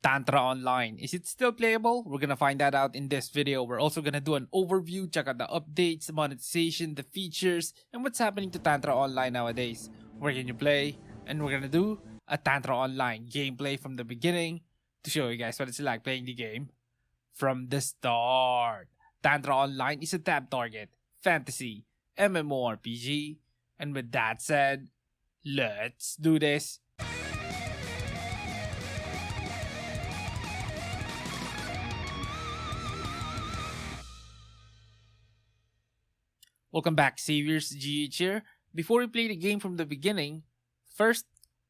Tantra Online. Is it still playable? We're gonna find that out in this video. We're also gonna do an overview, check out the updates, the monetization, the features, and what's happening to Tantra Online nowadays. Where can you play? And we're gonna do a Tantra Online gameplay from the beginning to show you guys what it's like playing the game from the start. Tantra Online is a tab target, fantasy, MMORPG, and with that said, let's do this. Welcome back, Saviors. GH here. Before we play the game from the beginning, first,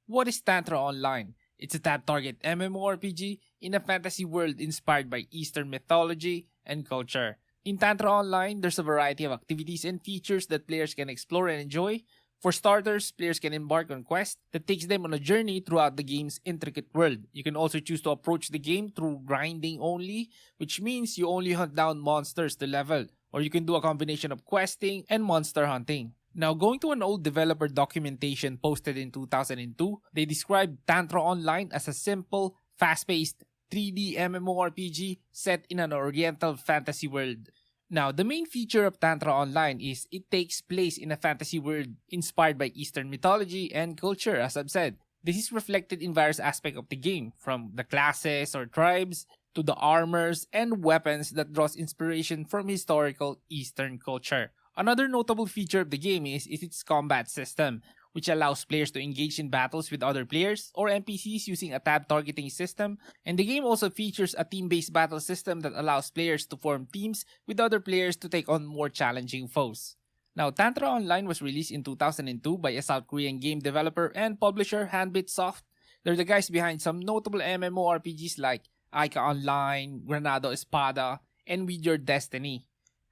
what is Tantra Online? It's a tab target MMORPG in a fantasy world inspired by Eastern mythology and culture. In Tantra Online, there's a variety of activities and features that players can explore and enjoy. For starters, players can embark on quests that takes them on a journey throughout the game's intricate world. You can also choose to approach the game through grinding only, which means you only hunt down monsters to level, or you can do a combination of questing and monster hunting. Now, going to an old developer documentation posted in 2002, they described Tantra Online as a simple, fast-paced 3D MMORPG set in an Oriental fantasy world. Now, the main feature of Tantra Online is it takes place in a fantasy world inspired by Eastern mythology and culture, as I've said. This is reflected in various aspects of the game, from the classes or tribes to the armors and weapons that draws inspiration from historical Eastern culture. Another notable feature of the game is its combat system, which allows players to engage in battles with other players or NPCs using a tab targeting system, and the game also features a team-based battle system that allows players to form teams with other players to take on more challenging foes. Now, Tantra Online was released in 2002 by a South Korean game developer and publisher Hanbitsoft. They're the guys behind some notable MMORPGs like Aika Online, Granado Espada, and With Your Destiny.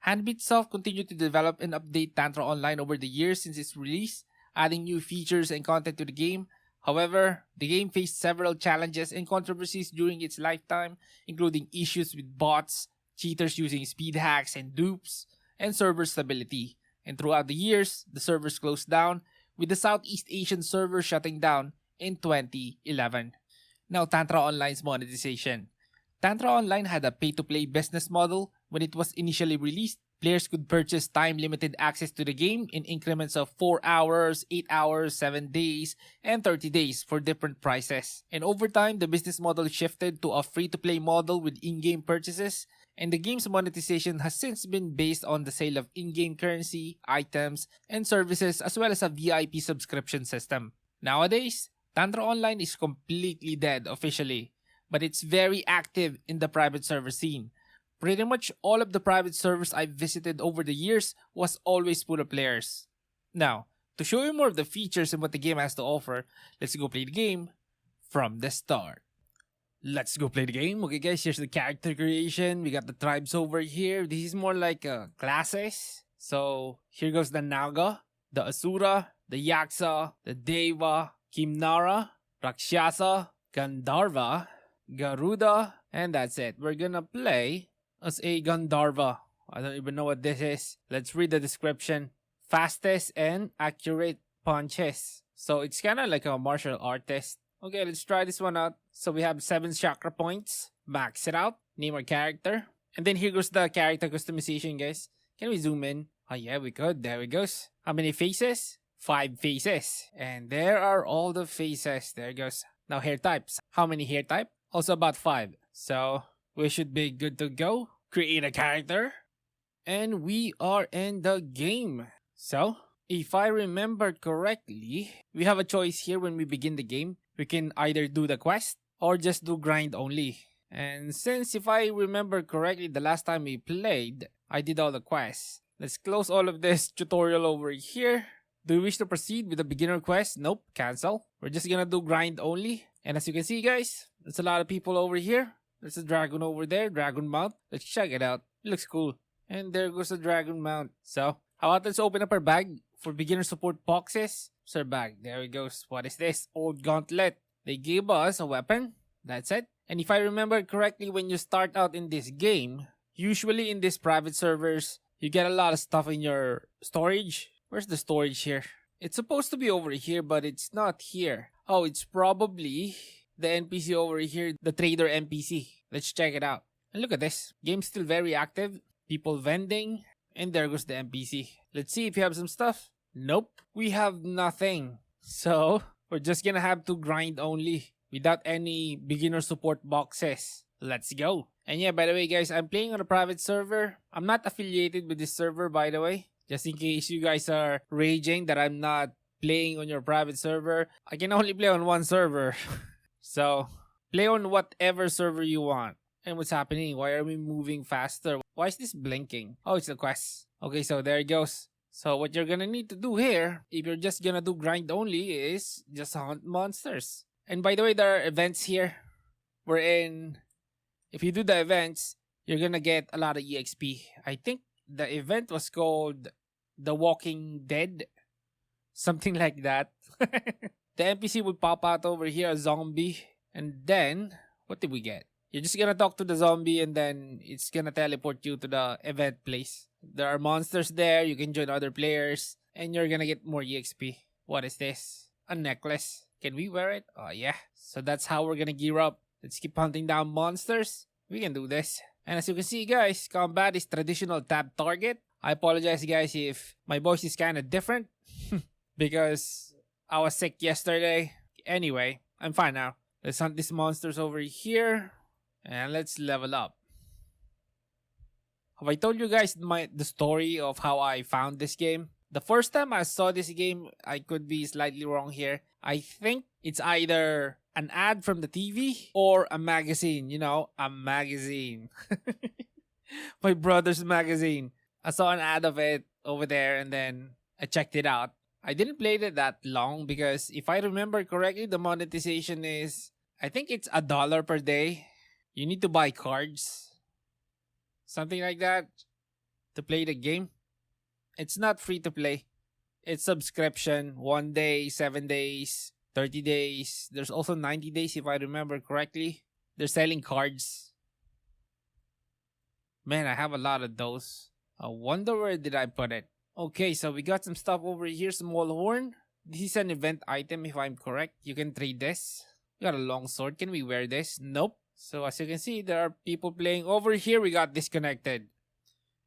Hanbitsoft continued to develop and update Tantra Online over the years since its release, adding new features and content to the game. However, the game faced several challenges and controversies during its lifetime, including issues with bots, cheaters using speed hacks and dupes, and server stability. And throughout the years, the servers closed down, with the Southeast Asian server shutting down in 2011. Now, Tantra Online's monetization. Tantra Online had a pay-to-play business model. When it was initially released, players could purchase time-limited access to the game in increments of 4 hours, 8 hours, 7 days, and 30 days for different prices. And over time, the business model shifted to a free-to-play model with in-game purchases, and the game's monetization has since been based on the sale of in-game currency, items, and services, as well as a VIP subscription system. Nowadays, Tantra Online is completely dead officially, but it's very active in the private server scene. Pretty much all of the private servers I've visited over the years was always full of players. Now, to show you more of the features and what the game has to offer, let's go play the game from the start. Let's go play the game. Okay guys, here's the character creation. We got the tribes over here. This is more like classes. So here goes the Naga, the Asura, the Yaksa, the Deva, Kimnara, Rakshasa, Gandharva, Garuda, and that's it. We're gonna play as a Gandharva. I don't even know what this is. Let's read the description. Fastest and accurate punches. So it's kind of like a martial artist. Okay, let's try this one out. So we have 7 chakra points. Max it out. Name our character. And then here goes the character customization, guys. Can we zoom in? Oh yeah, we could. There we goes. How many faces? 5 faces. And there are all the faces. There it goes. Now hair types. How many hair type? Also about 5. So we should be good to go. Create a character. And we are in the game. So, if I remember correctly, we have a choice here when we begin the game. We can either do the quest or just do grind only. And since if I remember correctly, the last time we played, I did all the quests. Let's close all of this tutorial over here. Do you wish to proceed with the beginner quest? Nope, cancel. We're just gonna do grind only. And as you can see guys, there's a lot of people over here. There's a dragon over there, dragon mount. Let's check it out. It looks cool. And there goes the dragon mount. So, how about let's open up our bag for beginner support boxes. It's our bag. There it goes. What is this? Old gauntlet. They gave us a weapon. That's it. And if I remember correctly, when you start out in this game, usually in these private servers, you get a lot of stuff in your storage. Where's the storage here? It's supposed to be over here, but it's not here. Oh, it's probably the NPC over here, the trader NPC. Let's check it out. And look at this. Game's still very active. People vending. And there goes the NPC. Let's see if you have some stuff. Nope. We have nothing. So, we're just gonna have to grind only. Without any beginner support boxes. Let's go. And yeah, by the way guys, I'm playing on a private server. I'm not affiliated with this server, by the way. Just in case you guys are raging that I'm not playing on your private server. I can only play on one server. So, play on whatever server you want. And what's happening? Why are we moving faster? Why is this blinking? Oh, it's a quest. Okay, so there it goes. So what you're gonna need to do here, if you're just gonna do grind only, is just hunt monsters. And by the way, there are events here. Wherein, if you do the events, you're gonna get a lot of EXP. I think the event was called The Walking Dead. Something like that. The NPC will pop out over here, a zombie. And then, what did we get? You're just gonna talk to the zombie and then it's gonna teleport you to the event place. There are monsters there, you can join other players, and you're gonna get more EXP. What is this? A necklace. Can we wear it? Oh yeah. So that's how we're gonna gear up. Let's keep hunting down monsters. We can do this. And as you can see guys, combat is traditional tab target. I apologize guys if my voice is kind of different. Because I was sick yesterday. Anyway, I'm fine now. Let's hunt these monsters over here. And let's level up. Have I told you guys the story of how I found this game? The first time I saw this game, I could be slightly wrong here. I think it's either an ad from the TV or a magazine. You know, a magazine. My brother's magazine. I saw an ad of it over there and then I checked it out. I didn't play it that long because if I remember correctly, the monetization is, I think it's $1 per day. You need to buy cards. Something like that to play the game. It's not free to play. It's subscription. 1 day, 7 days, 30 days. There's also 90 days if I remember correctly. They're selling cards. Man, I have a lot of those. I wonder where did I put it. Okay, so we got some stuff over here. Small horn. This is an event item if I'm correct. You can trade this. We got a long sword. Can we wear this? Nope. So as you can see, there are people playing. Over here, we got disconnected.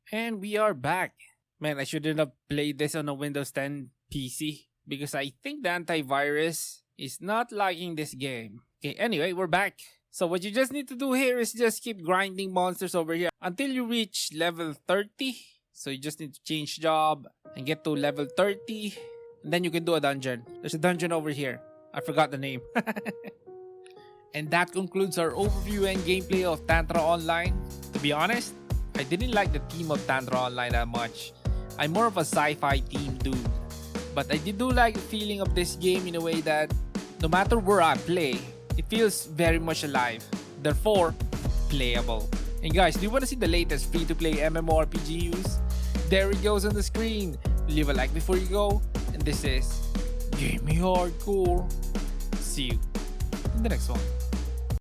And we are back. Man, I shouldn't have played this on a Windows 10 PC. Because I think the antivirus is not liking this game. Okay, anyway, we're back. So what you just need to do here is just keep grinding monsters over here until you reach level 30. So you just need to change job and get to level 30. And then you can do a dungeon. There's a dungeon over here. I forgot the name. And that concludes our overview and gameplay of Tantra Online. To be honest, I didn't like the theme of Tantra Online that much. I'm more of a sci-fi theme dude. But I do like the feeling of this game in a way that no matter where I play, it feels very much alive. Therefore, playable. And guys, do you want to see the latest free-to-play MMORPG use? There it goes on the screen. Leave a like before you go. And this is Gaming Hardcore. See you in the next one.